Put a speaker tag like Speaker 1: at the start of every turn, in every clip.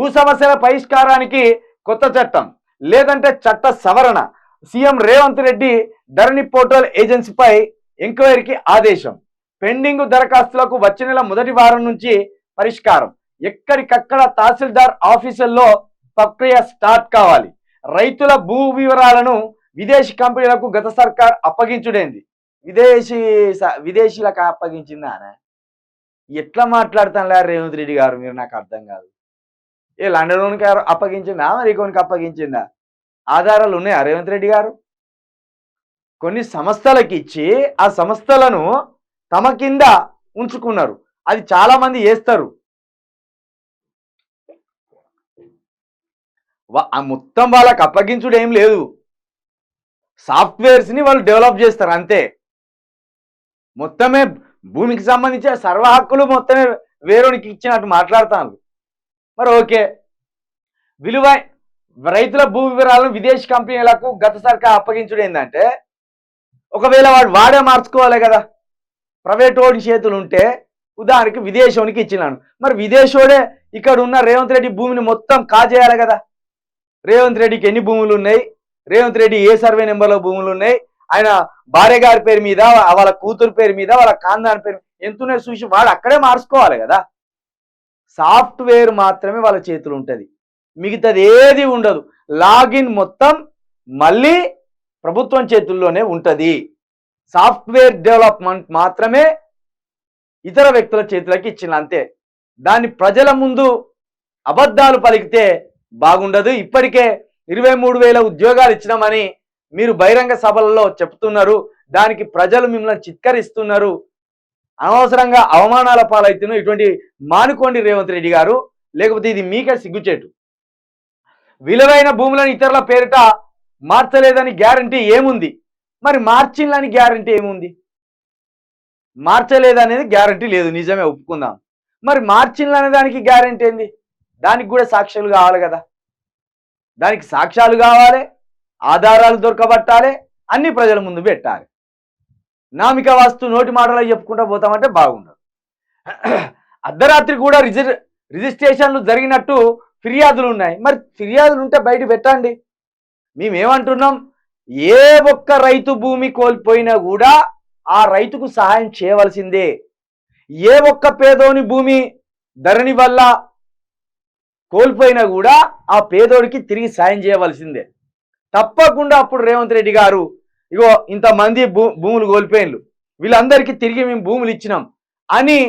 Speaker 1: భూ సమస్యల పరిష్కారానికి కొత్త చట్టం లేదంటే చట్ట సవరణ. సీఎం రేవంత్ రెడ్డి ధరణి పోర్టల్ ఏజెన్సీపై ఎంక్వైరీకి ఆదేశం. పెండింగ్ దరఖాస్తులకు వచ్చే నెల మొదటి వారం నుంచి పరిష్కారం. ఎక్కడికక్కడ తహసీల్దార్ ఆఫీసుల్లో ప్రక్రియ స్టార్ట్ కావాలి. రైతుల భూ వివరాలను విదేశీ కంపెనీలకు గత సర్కార్ అప్పగించుడేంది? విదేశీలకు అప్పగించిందా? ఎట్లా మాట్లాడుతానులే రేవంత్ రెడ్డి గారు, మీరు నాకు అర్థం కాదు. ఏ లండన్కి అప్పగించిందా, మరి కొనికి అప్పగించిందా? ఆధారాలు ఉన్నాయా రేవంత్ రెడ్డి గారు? కొన్ని సంస్థలకు ఇచ్చి ఆ సంస్థలను తమ కింద ఉంచుకున్నారు. అది చాలా మంది చేస్తారు. మొత్తం వాళ్ళకి అప్పగించుడు ఏం లేదు. సాఫ్ట్వేర్స్ని వాళ్ళు డెవలప్ చేస్తారు అంతే. మొత్తమే భూమికి సంబంధించిన సర్వ హక్కులు మొత్తమే వేరేనికి ఇచ్చినట్టు మాట్లాడతాను. మరి ఓకే, రైతుల భూ వివరాలను విదేశీ కంపెనీలకు గత సర్కార్ అప్పగించుడు ఏంటంటే, ఒకవేళ వాడే మార్చుకోవాలి కదా. ప్రైవేట్ ఓడి చేతులు ఉంటే ఉదాహరణకి విదేశోనికి ఇచ్చినాను, మరి విదేశోడే ఇక్కడ ఉన్న రేవంత్ రెడ్డి భూమిని మొత్తం కాజేయాలి కదా. రేవంత్ రెడ్డికి ఎన్ని భూములు ఉన్నాయి, రేవంత్ రెడ్డి ఏ సర్వే నెంబర్లో భూములు ఉన్నాయి, ఆయన భార్య గారి పేరు మీద, వాళ్ళ కూతురు పేరు మీద, వాళ్ళ ఖాందాన్ పేరు ఎంతున్నాయో చూసి వాడు అక్కడే మార్చుకోవాలి కదా. సాఫ్ట్వేర్ మాత్రమే వాళ్ళ చేతులు ఉంటుంది, మిగతాది ఏది ఉండదు. లాగిన్ మొత్తం మళ్ళీ ప్రభుత్వం చేతుల్లోనే ఉంటుంది. సాఫ్ట్వేర్ డెవలప్మెంట్ మాత్రమే ఇతర వ్యక్తుల చేతులకి ఇచ్చిన అంతే. దాన్ని ప్రజల ముందు అబద్ధాలు పలికితే బాగుండదు. ఇప్పటికే 23,000 ఉద్యోగాలు ఇచ్చినామని మీరు బహిరంగ సభలలో చెప్తున్నారు. దానికి ప్రజలు మిమ్మల్ని చిత్కరిస్తున్నారు. అనవసరంగా అవమానాల పాలవుతున్నారు. ఇటువంటి మానుకోండి రేవంత్ రెడ్డి గారు, లేకపోతే ఇది మీకే సిగ్గుచేటు. విలువైన భూములను ఇతరుల పేరిట మార్చలేదని గ్యారంటీ ఏముంది? మరి మార్చిందని గ్యారంటీ ఏముంది? మార్చలేదనేది గ్యారంటీ లేదు, నిజమే ఒప్పుకుందాం. మరి మార్చిందనే దానికి గ్యారంటీ ఏంది? దానికి కూడా సాక్ష్యాలు కావాలి కదా. దానికి సాక్ష్యాలు కావాలి, ఆధారాలు దొరకబట్టాలి, అన్ని ప్రజల ముందు పెట్టాలి. నామిక వాస్తు నోటి మాటలు చెప్పుకుంటూ పోతామంటే బాగుండదు. అర్ధరాత్రి కూడా రిజిస్ట్రేషన్లు జరిగినట్టు ఫిర్యాదులు ఉన్నాయి. మరి ఫిర్యాదులు ఉంటే బయట పెట్టండి. మేమేమంటున్నాం, ఏ ఒక్క రైతు భూమి కోల్పోయినా కూడా ఆ రైతుకు సహాయం చేయవలసిందే. ఏ ఒక్క పేదోని భూమి ధరణి వల్ల కోల్పోయినా కూడా ఆ పేదోడికి తిరిగి సాయం చేయవలసిందే. తప్పకుండా అప్పుడు రేవంత్ రెడ్డి గారు, ఇగో ఇంతమంది భూములు కోల్పోయినలు, వీళ్ళందరికీ తిరిగి మేము భూములు ఇచ్చినాం అని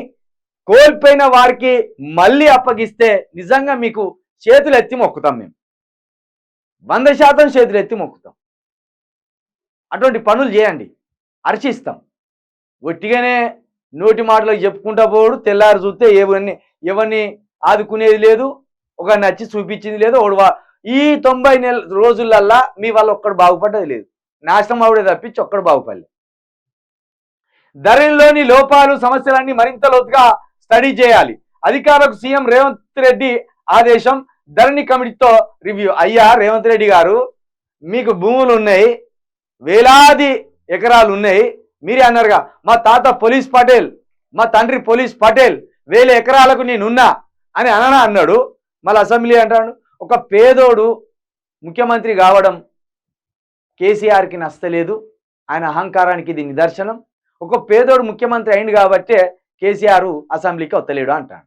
Speaker 1: కోల్పోయిన వారికి మళ్ళీ అప్పగిస్తే నిజంగా మీకు చేతులు ఎత్తి మొక్కుతాం. మేము 100% చేతులు ఎత్తి మొక్కుతాం. అటువంటి పనులు చేయండి, హర్షిస్తాం. ఒట్టిగానే నోటి మాటలకు చెప్పుకుంటా పోడు, తెల్లారి చూస్తే ఎవరిని ఆదుకునేది లేదు, ఒక నచ్చి చూపించింది లేదు. ఈ 90 రోజులల్లా మీ వాళ్ళు ఒక్కడు బాగుపడ్డది లేదు. నాశనం అవుడే తప్పించి ఒక్కడు బాగుపడలేదు. ధరణిలోని లోపాలు, సమస్యలన్నీ మరింత లోతుగా స్టడీ చేయాలి. అధికారులకు సీఎం రేవంత్ రెడ్డి ఆదేశం. ధరణి కమిటీతో రివ్యూ. అయ్యా రేవంత్ రెడ్డి గారు, మీకు భూములు ఉన్నాయి, వేలాది ఎకరాలు ఉన్నాయి. మీరే అన్నారుగా, మా తాత పోలీస్ పటేల్, మా తండ్రి పోలీస్ పటేల్, 1000 ఎకరాలకు నేనున్నా అని అన్నాడు. మళ్ళీ అసెంబ్లీ అంటాడు. ఒక పేదోడు ముఖ్యమంత్రి కావడం కేసీఆర్కి నచ్చలేదు, ఆయన అహంకారానికి ఇది నిదర్శనం. ఒక పేదోడు ముఖ్యమంత్రి అయింది కాబట్టే కేసీఆర్ అసెంబ్లీకి వస్తలేడు అంటాడు.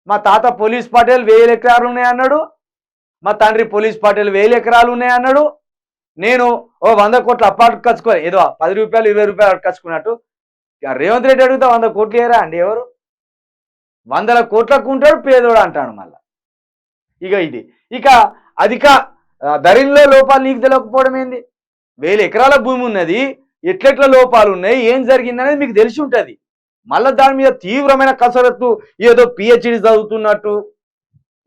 Speaker 1: మా తాత పోలీస్ పటేల్ 1000 ఎకరాలు ఉన్నాయన్నాడు, మా తండ్రి పోలీస్ పటేల్ 1000 ఎకరాలు ఉన్నాయన్నాడు. నేను 100 కోట్లు అప్పట్టుకొచ్చుకో, ఏదో 10 రూపాయలు 20 రూపాయలు అట్టుకొచ్చుకున్నట్టు రేవంత్ రెడ్డి అడిగితే 100 కోట్లు ఏరా అండి? ఎవరు 100 కోట్లకు ఉంటాడు పేదోడు అంటాడు మళ్ళా. ఇక అధిక ధరణిలో లోపాలు నీకు తెలియకపోవడం ఏంది? 1000 ఎకరాల భూమి ఉన్నది, ఎట్లెట్ల లోపాలు ఉన్నాయి, ఏం జరిగిందనేది మీకు తెలిసి ఉంటుంది. మళ్ళీ దాని మీద తీవ్రమైన కసరత్తు, ఏదో పిహెచ్డి చదువుతున్నట్టు,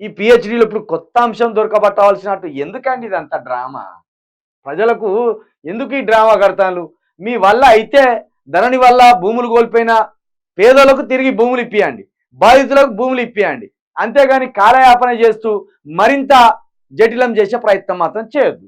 Speaker 1: ఈ పిహెచ్డీలో ఇప్పుడు కొత్త అంశం దొరకబట్టవలసినట్టు. ఎందుకండి ఇదంతా డ్రామా? ప్రజలకు ఎందుకు ఈ డ్రామా కడతాను? మీ వల్ల అయితే ధరణి వల్ల భూములు కోల్పోయిన పేదలకు తిరిగి భూములు ఇప్పియండి, బాధితులకు భూములు ఇప్పియండి. అంతేగాని కాలయాపన చేస్తూ మరింత జటిలం చేసే ప్రయత్నం మాత్రం చేయొద్దు.